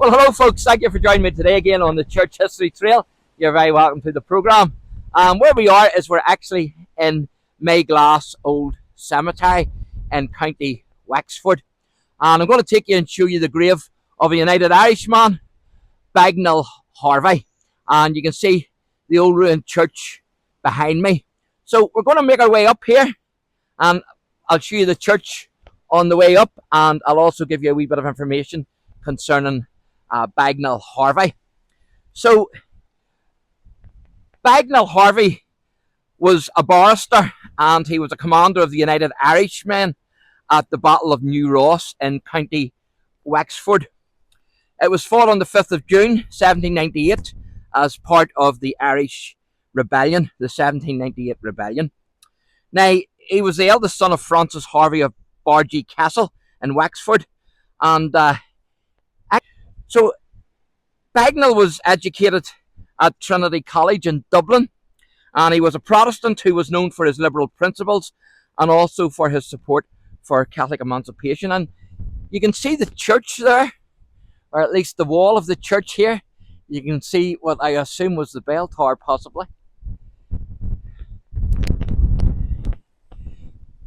Well, hello folks, thank you for joining me today again on the Church History Trail. You're very welcome to the programme. Where we are is we're actually in Bagenal Old Cemetery in County Wexford. And I'm going to take you and show you the grave of a United Irishman, Bagenal Harvey. And you can see the old ruined church behind me. So we're going to make our way up here, and I'll show you the church on the way up, and I'll also give you a wee bit of information concerning Bagenal Harvey. So Bagenal Harvey was a barrister, and he was a commander of the United Irishmen at the Battle of New Ross in County Wexford. It was fought on the 5th of June 1798 as part of the Irish Rebellion, the 1798 Rebellion. Now, he was the eldest son of Francis Harvey of Bargy Castle in Wexford, and so Bagenal was educated at Trinity College in Dublin, and he was a Protestant who was known for his liberal principles and also for his support for Catholic emancipation. And you can see the church there, or at least the wall of the church here. You can see what I assume was the bell tower, possibly.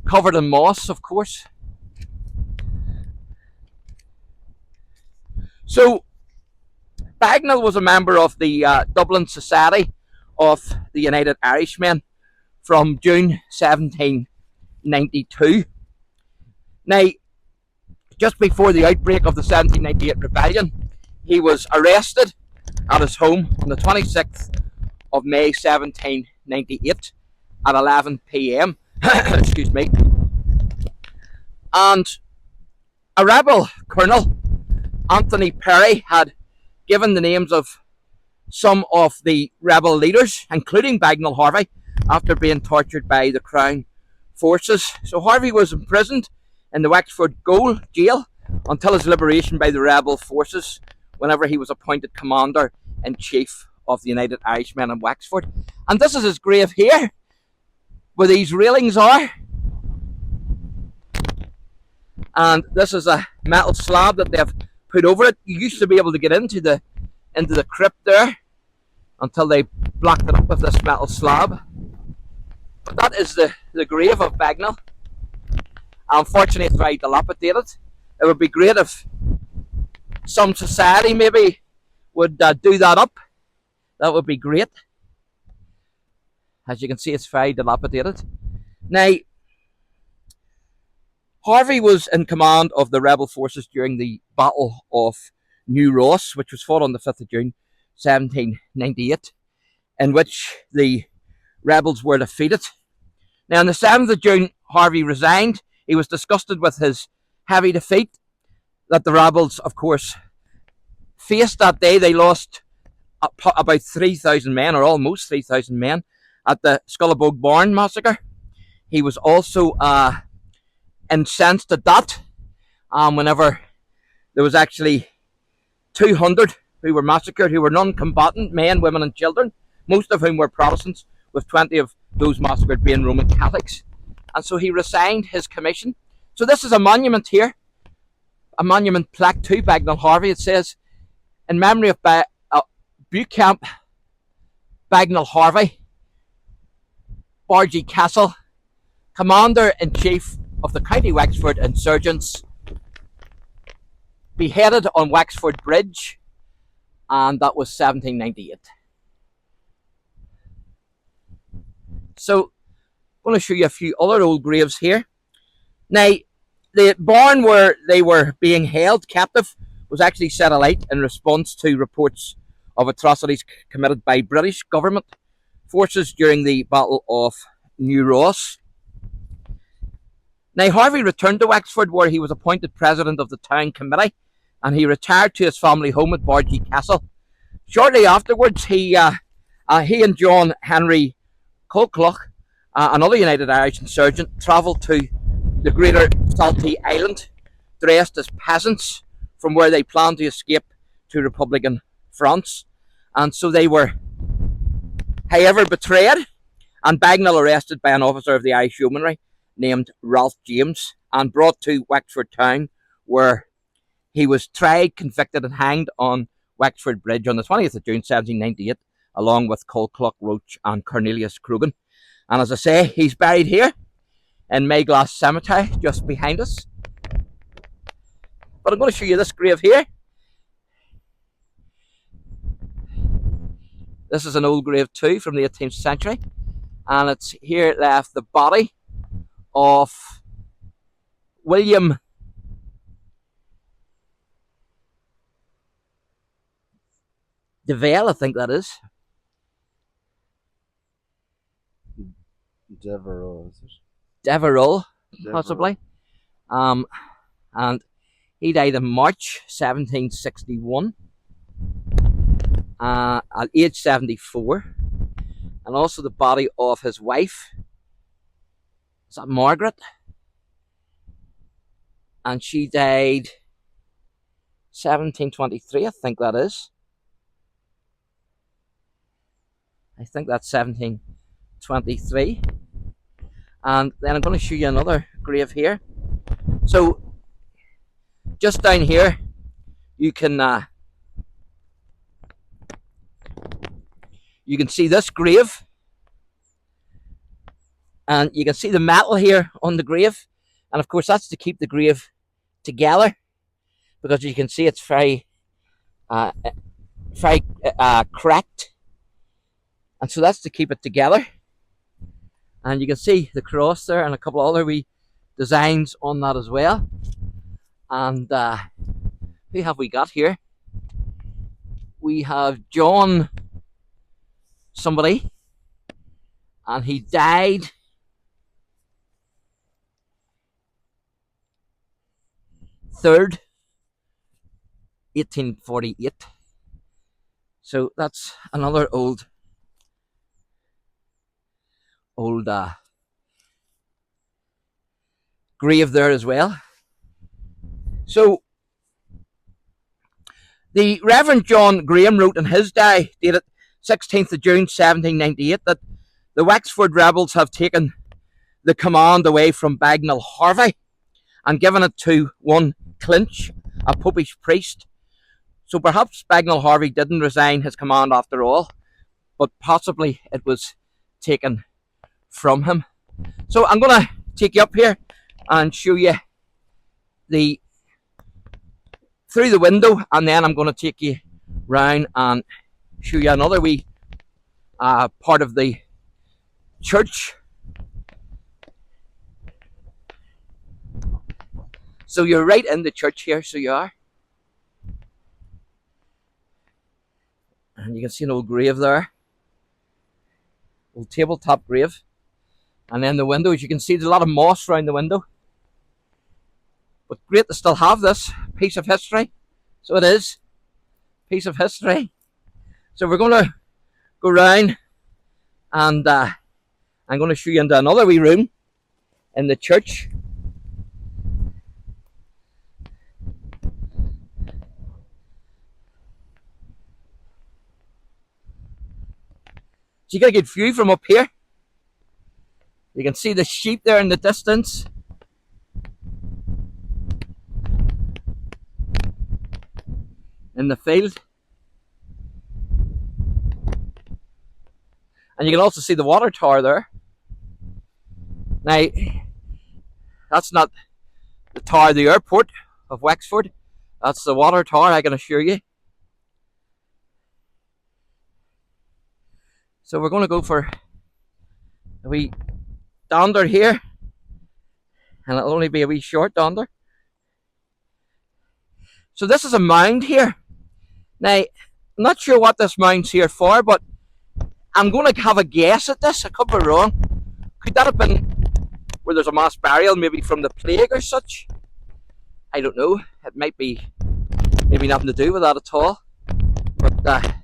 Covered in moss, of course. So, Bagenal was a member of the Dublin Society of the United Irishmen from June 1792. Now, just before the outbreak of the 1798 rebellion, he was arrested at his home on the 26th of May 1798 at 11 p.m. Excuse me. And a rebel colonel, Anthony Perry, had given the names of some of the rebel leaders, including Bagenal Harvey, after being tortured by the Crown forces. So Harvey was imprisoned in the Wexford Gaol jail until his liberation by the rebel forces, whenever he was appointed Commander-in-Chief of the United Irishmen in Wexford. And this is his grave here, where these railings are. And this is a metal slab that they've put over it. You used to be able to get into the crypt there until they blocked it up with this metal slab. But that is the grave of Bagenal. Unfortunately, it's very dilapidated. It would be great if some society maybe would do that up. That would be great. As you can see, it's very dilapidated. Now, Harvey was in command of the rebel forces during the Battle of New Ross, which was fought on the 5th of June 1798, in which the rebels were defeated. Now, on the 7th of June, Harvey resigned. He was disgusted with his heavy defeat that the rebels, of course, faced that day. They lost about 3,000 men, or almost 3,000 men, at the Scullabogue Barn massacre. He was also incensed at that, whenever there was actually 200 who were massacred, who were non-combatant men, women and children, most of whom were Protestants, with 20 of those massacred being Roman Catholics. And so he resigned his commission. So this is a monument here, a monument plaque to Bagenal Harvey. It says, in memory of Bucamp Bagenal Harvey, Bargy Castle, Commander-in-Chief of the County Wexford insurgents, beheaded on Wexford Bridge, and that was 1798. So, I'm going to show you a few other old graves here. Now, the barn where they were being held captive was actually set alight in response to reports of atrocities committed by British government forces during the Battle of New Ross. Now, Harvey returned to Wexford, where he was appointed president of the town committee, and he retired to his family home at Bargy Castle. Shortly afterwards, he and John Henry Colclough, another United Irish insurgent, travelled to the Greater Saltee Island, dressed as peasants, from where they planned to escape to Republican France. And so they were, however, betrayed, and Bagenal arrested by an officer of the Irish Yeomanry named Ralph James and brought to Wexford town, where He was tried, convicted, and hanged on Wexford Bridge on the 20th of June 1798, along with Colclough Roach and Cornelius Croghan. And as I say, he's buried here in Mayglass Cemetery, just behind us. But I'm going to show you this grave here. This is an old grave too, from the 18th century. And it's here left the body of William Devale, I think that is. Devereux, is it? Devereux, possibly. And he died in March 1761 at age 74. And also the body of his wife. Is that Margaret? And she died 1723, I think that is. I think that's 1723. And then I'm going to show you another grave here. So, just down here, you can see this grave. And you can see the metal here on the grave. And of course, that's to keep the grave together. Because you can see it's very cracked. And so that's to keep it together. And you can see the cross there and a couple of other wee designs on that as well. And who have we got here? We have John somebody. And he died third, 1848. So that's another old grave there as well. So the Reverend John Graham wrote in his diary, dated 16th of June 1798, that the Wexford rebels have taken the command away from Bagenal Harvey and given it to one Clinch, a popish priest. So perhaps Bagenal Harvey didn't resign his command after all, but possibly it was taken from him. So I'm going to take you up here and show you through the window, and then I'm going to take you round and show you another wee part of the church. So you're right in the church here, so you are. And you can see an old grave there. Old tabletop grave. And then the windows, you can see there's a lot of moss around the window. But great to still have this piece of history. So it is. Piece of history. So we're going to go round and I'm going to show you into another wee room in the church. So you get a good view from up here. You can see the sheep there in the distance. In the field. And you can also see the water tower there. Now, that's not the tower of the airport of Wexford. That's the water tower, I can assure you. So we're going to go for a wee donder here. And it'll only be a wee short donder. So this is a mound here. Now, I'm not sure what this mound's here for, but I'm going to have a guess at this. I could be wrong. Could that have been where there's a mass burial, maybe from the plague or such? I don't know. It might be maybe nothing to do with that at all. But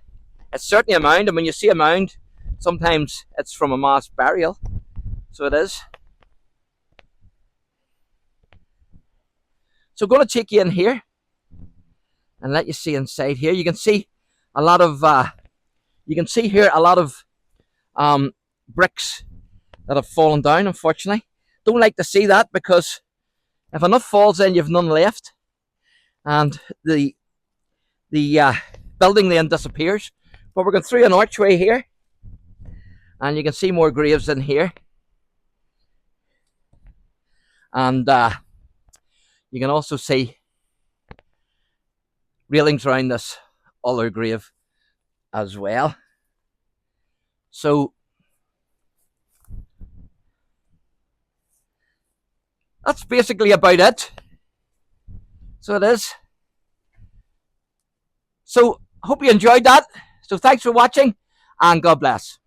it's certainly a mound. And when you see a mound, sometimes it's from a mass burial. So it is. So I'm going to take you in here and let you see inside here. You can see a lot of bricks that have fallen down, unfortunately. Don't like to see that, because if enough falls in, you've none left. and the building then disappears. But we're going through an archway here, and you can see more graves in here, and you can also see railings around this other grave as well. So that's basically about it. So it is. So hope you enjoyed that. So thanks for watching, and God bless.